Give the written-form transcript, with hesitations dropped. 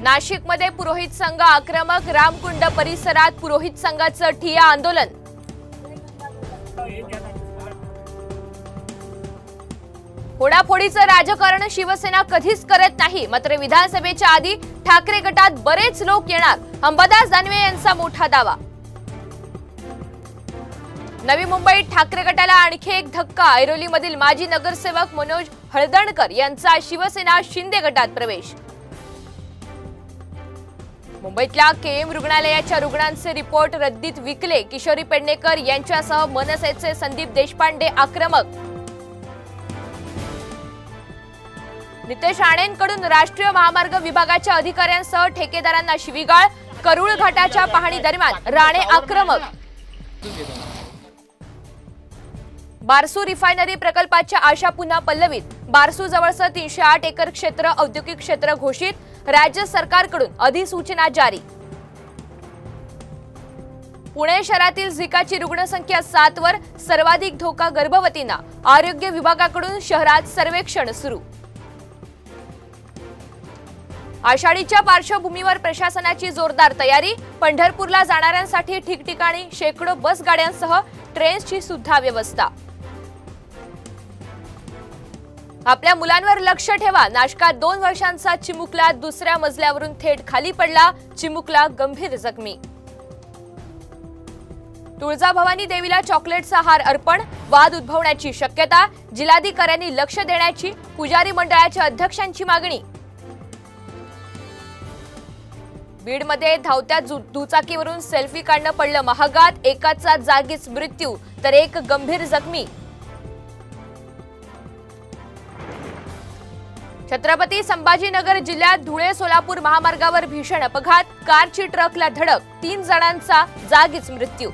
नाशिकमध्ये पुरोहित संघ आक्रमक, रामकुंड परिसरात पुरोहित संघाचं ठिय्या आंदोलन। फोडाफोडीचं राजकारण शिवसेना कधीच करत नाही, मात्र विधानसभेच्या आधी ठाकरे गटात बरेच लोक येणार, अंबादास दानवे यांचा मोठा दावा। नवी मुंबईत ठाकरे गटाला आणखी एक धक्का, ऐरोलीमधील माजी नगरसेवक मनोज हळदणकर यांचा शिवसेना शिंदे गटात प्रवेश। मुंबईतल्या केएम रुग्णालयाच्या रुग्णांचे रिपोर्ट रद्दीत विकले, किशोरी पेडणेकर यांच्यासह मनसेचे संदीप देशपांडे आक्रमक। नितेश राणेंकडून राष्ट्रीय महामार्ग विभागाच्या अधिकाऱ्यांसह ठेकेदारांना शिवीगाळ, करूळ घाटाच्या पाहणी दरम्यान राणे आक्रमक। बारसू रिफायनरी प्रकल्पाच्या आशा पुन्हा पल्लवीत, बारसू जवळचं 308 एकर क्षेत्र औद्योगिक क्षेत्र घोषित, राज्य सरकारकडून अधिसूचना जारी। पुणे शहरातील झिकाची रुग्णसंख्या 7 वर, सर्वाधिक धोका गर्भवतींना, आरोग्य विभागाकडून शहरात सर्वेक्षण सुरू। आषाढीच्या पार्श्वभूमीवर प्रशासनाची जोरदार तयारी, पंढरपूरला जाणाऱ्यांसाठी ठिकठिकाणी शेकडो बस गाड्यांसह ट्रेन्सची सुद्धा व्यवस्था। आपल्या मुलांवर लक्ष ठेवा, नाशकात 2 वर्षांचा चिमुकला दुसऱ्या मजल्यावरून थेट खाली पडला, चिमुकला गंभीर जखमी। तुळजाभवानी देवीला चॉकलेटचा हार अर्पण, वाद उद्भवण्याची शक्यता, जिल्हाधिकाऱ्यांनी लक्ष देण्याची पुजारी मंडळाच्या अध्यक्षांची मागणी। बीडमध्ये धावत्या दुचाकीवरून सेल्फी काढणं पडलं महागात, एकाचा जागीच मृत्यू तर एक गंभीर जखमी। छत्रपती संभाजीनगर जिल्ह्यात धुळे सोलापूर महामार्गावर भीषण अपघात, कारची ट्रकला धडक, 3 जणांचा जागीच मृत्यू।